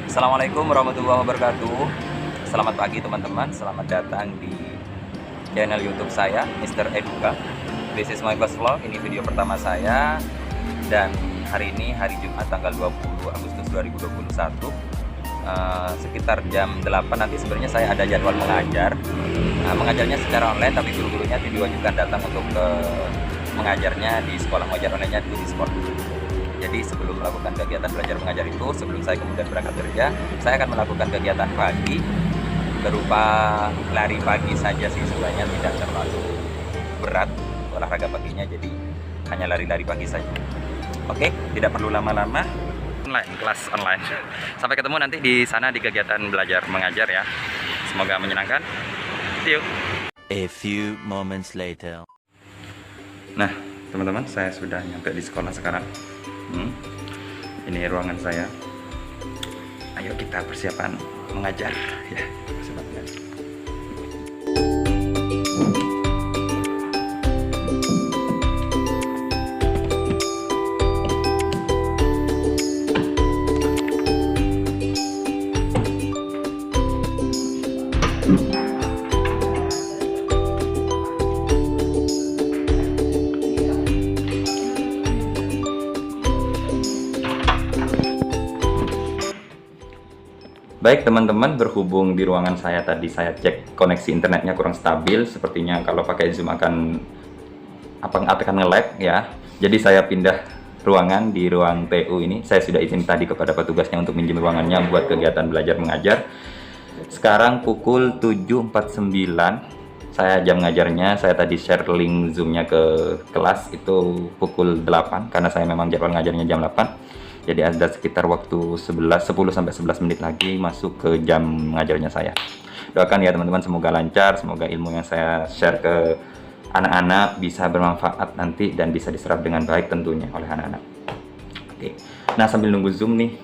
Assalamualaikum warahmatullahi wabarakatuh. Selamat pagi teman-teman, selamat datang di channel YouTube saya, Mr. Eduka. This is my first vlog, ini video pertama saya. Dan hari ini hari Jumat tanggal 20 Agustus 2021, sekitar jam 8 nanti sebenarnya saya ada jadwal mengajar. Mengajarnya secara online, tapi guru-gurunya diwajibkan datang untuk mengajarnya di sekolah, mengajar online-nya dulu di sekolah. Jadi sebelum melakukan kegiatan belajar mengajar itu, sebelum saya kemudian berangkat kerja, saya akan melakukan kegiatan pagi berupa lari pagi saja sih, sebenarnya tidak terlalu berat olahraga paginya, jadi hanya lari-lari pagi saja. Oke, tidak perlu lama-lama. Kelas online. Sampai ketemu nanti di sana di kegiatan belajar mengajar ya. Semoga menyenangkan. See you. A few moments later. Nah, teman-teman, saya sudah nyampe di sekolah sekarang. Ini ruangan saya. Ayo kita persiapan mengajar ya. Baik teman-teman, berhubung di ruangan saya tadi saya cek koneksi internetnya kurang stabil, sepertinya kalau pakai Zoom akan nge-lag ya. Jadi saya pindah ruangan di ruang TU ini. Saya sudah izin tadi kepada petugasnya untuk minjem ruangannya buat kegiatan belajar mengajar. Sekarang pukul 7.49. Saya jam ngajarnya, saya tadi share link Zoom-nya ke kelas itu pukul 8 karena saya memang jadwal ngajarnya jam 8. Jadi ada sekitar waktu 10 sampai 11 menit lagi masuk ke jam mengajarnya saya. Doakan ya teman-teman, semoga lancar, semoga ilmu yang saya share ke anak-anak bisa bermanfaat nanti dan bisa diserap dengan baik tentunya oleh anak-anak. Oke. Nah, sambil nunggu Zoom nih,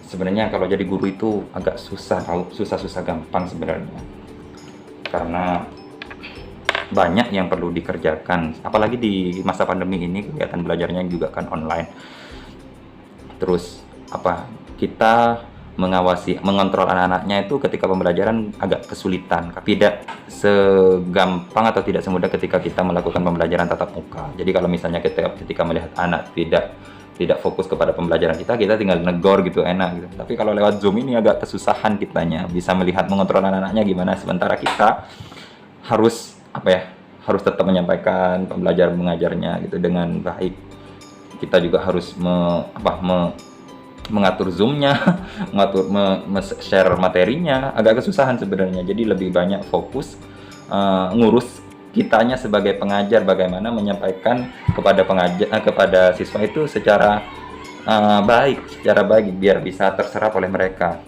sebenarnya kalau jadi guru itu agak susah, susah gampang sebenarnya. Karena banyak yang perlu dikerjakan, apalagi di masa pandemi ini kegiatan belajarnya juga kan online. Terus kita mengontrol anak-anaknya itu ketika pembelajaran agak kesulitan, tidak segampang atau tidak semudah ketika kita melakukan pembelajaran tatap muka. Jadi kalau misalnya ketika melihat anak tidak fokus kepada pembelajaran kita tinggal negor gitu, enak gitu. Tapi kalau lewat Zoom ini agak kesusahan kitanya bisa melihat mengontrol anak-anaknya gimana, sementara kita harus harus tetap menyampaikan pembelajaran mengajarnya gitu dengan baik. Kita juga harus mengatur Zoom-nya, share materinya, agak kesusahan sebenarnya. Jadi lebih banyak fokus ngurus kitanya sebagai pengajar, bagaimana menyampaikan kepada siswa itu secara baik biar bisa terserap oleh mereka.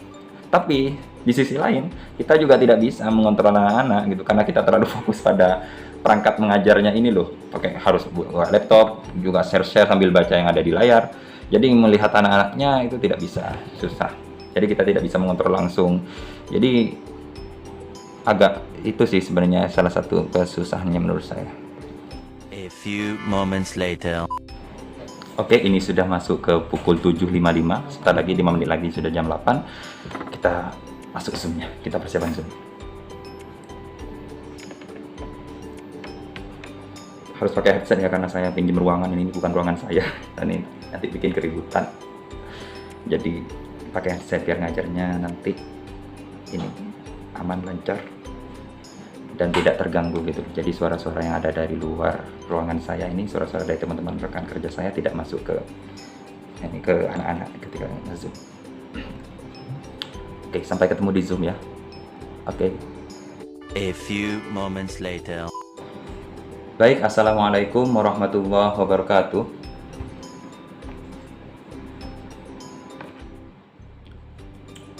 Tapi di sisi lain kita juga tidak bisa mengontrol anak-anak gitu karena kita terlalu fokus pada perangkat mengajarnya ini loh, harus buat laptop juga share sambil baca yang ada di layar. Jadi melihat anak-anaknya itu tidak bisa, susah. Jadi kita tidak bisa mengontrol langsung. Jadi agak itu sih sebenarnya salah satu kesusahannya menurut saya. A few moments later. Oke, ini sudah masuk ke pukul 7.55. Sebentar lagi 5 menit lagi sudah jam 8. Kita masuk Zoom-nya. Kita persiapan Zoom. Harus pakai headset ya karena saya pinjam ruangan, ini bukan ruangan saya dan ini nanti bikin keributan. Jadi pakai headset biar ngajarnya nanti ini aman, lancar dan tidak terganggu gitu. Jadi suara-suara yang ada dari luar ruangan saya ini, suara-suara dari teman-teman rekan kerja saya tidak masuk ke anak-anak ketika nge-Zoom. Oke, sampai ketemu di Zoom ya. Oke. A few moments later. Baik, assalamualaikum warahmatullahi wabarakatuh.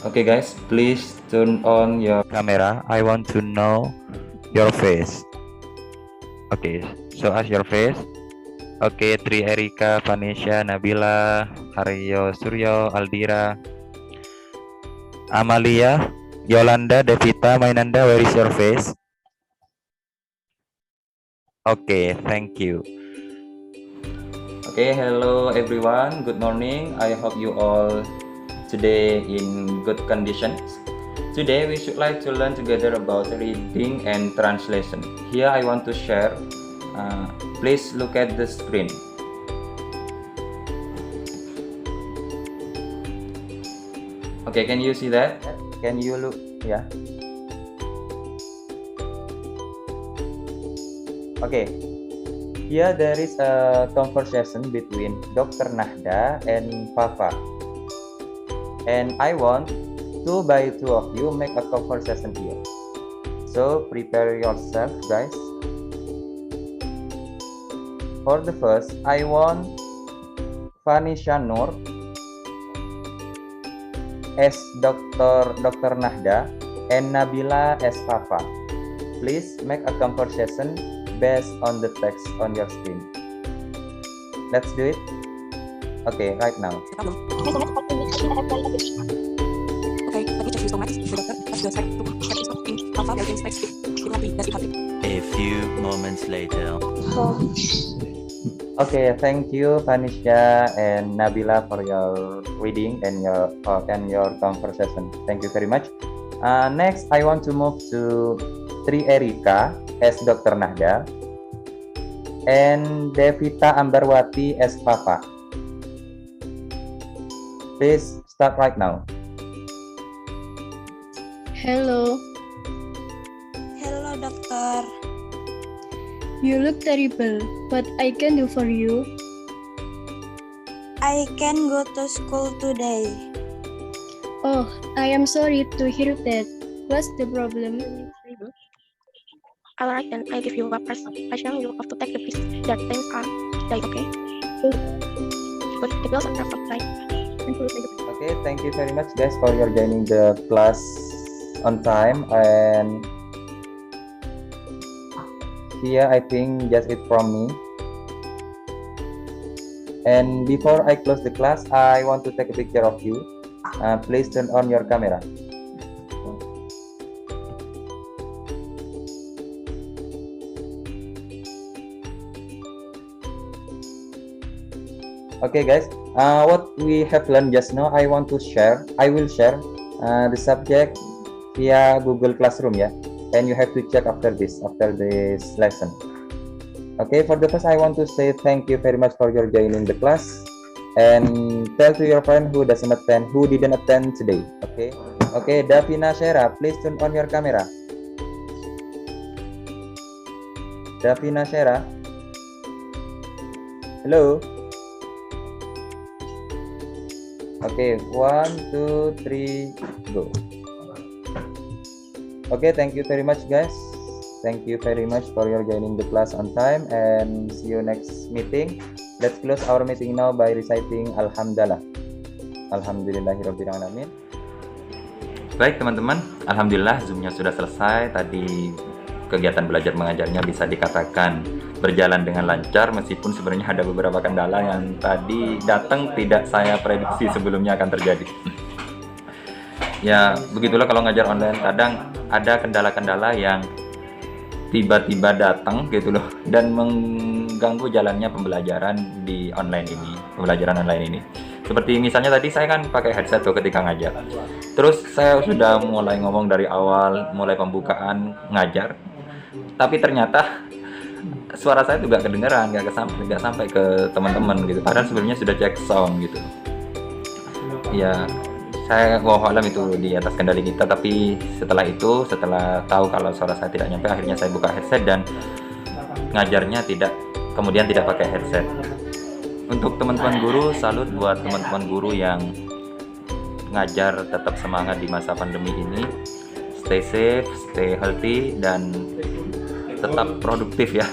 Okay guys, please turn on your camera. I want to know your face. Okay, show us your face. Okay, Tri Erika, Vanesha, Nabila, Haryo, Suryo, Aldira, Amalia, Yolanda, Devita, Mainanda, where is your face? Okay, thank you. Okay, hello everyone. Good morning. I hope you all today in good conditions. Today we should like to learn together about reading and translation. Here I want to share. Please look at the screen. Okay, can you see that? Can you look? Yeah. Okay. Here there is a conversation between Dr. Nahda and Papa. And I want 2 by 2 of you make a conversation here. So prepare yourself, guys. For the first, I want Vanisha Nur as Dr. Nahda and Nabila as Papa. Please make a conversation based on the text on your screen. Let's do it. Okay, right now. Okay, let me check you so much. That's the site to check this in Alpha Legends next week. It will be that's it. A few moments later. Okay, thank you Vanisha and Nabila for your reading and your conversation. Thank you very much. Next, I want to move to Tri Erika as Dr. Nahda and Devita Ambarwati as Papa. Please start right now. Hello, Hello, dokter. you look terrible. What I can do for you? I can go to school today. Oh, I am sorry to hear that. What's the problem? Alright, then I give you a prescription. You have to take the pills that things are today, okay? But the bills are right. Okay, thank you very much guys for your joining the class on time, and here I think just it from me. And before I close the class, I want to take a picture of you. Please turn on your camera. Okay guys, what we have learned just now, I will share the subject via Google Classroom, yeah, and you have to check after this lesson. Okay, for the first I want to say thank you very much for your joining the class, and tell to your friend who didn't attend today. Okay, Davina Shera, please turn on your camera. Davina Shera, hello. Okay, 1, 2, 3, go. Okay, thank you very much guys. Thank you very much for your joining the class on time, and see you next meeting. Let's close our meeting now by reciting Alhamdulillah. Alhamdulillahirabbil alamin. Baik teman-teman, alhamdulillah Zoom-nya sudah selesai. Tadi kegiatan belajar mengajarnya bisa dikatakan berjalan dengan lancar, meskipun sebenarnya ada beberapa kendala yang tadi datang tidak saya prediksi sebelumnya akan terjadi. Ya, begitulah kalau ngajar online, kadang ada kendala-kendala yang tiba-tiba datang gitu loh, dan mengganggu jalannya pembelajaran di online ini, pembelajaran online ini. Seperti misalnya tadi saya kan pakai headset tuh ketika ngajar. Terus saya sudah mulai ngomong dari awal, mulai pembukaan ngajar. Tapi ternyata suara saya juga kedengeran, nggak sampai ke teman-teman gitu. Padahal sebelumnya sudah cek sound gitu. Ya, saya alam itu di atas kendali kita. Tapi setelah tahu kalau suara saya tidak nyampe, akhirnya saya buka headset dan ngajarnya kemudian tidak pakai headset. Untuk teman-teman guru, salut buat teman-teman guru yang ngajar tetap semangat di masa pandemi ini. Stay safe, stay healthy, dan tetap produktif ya.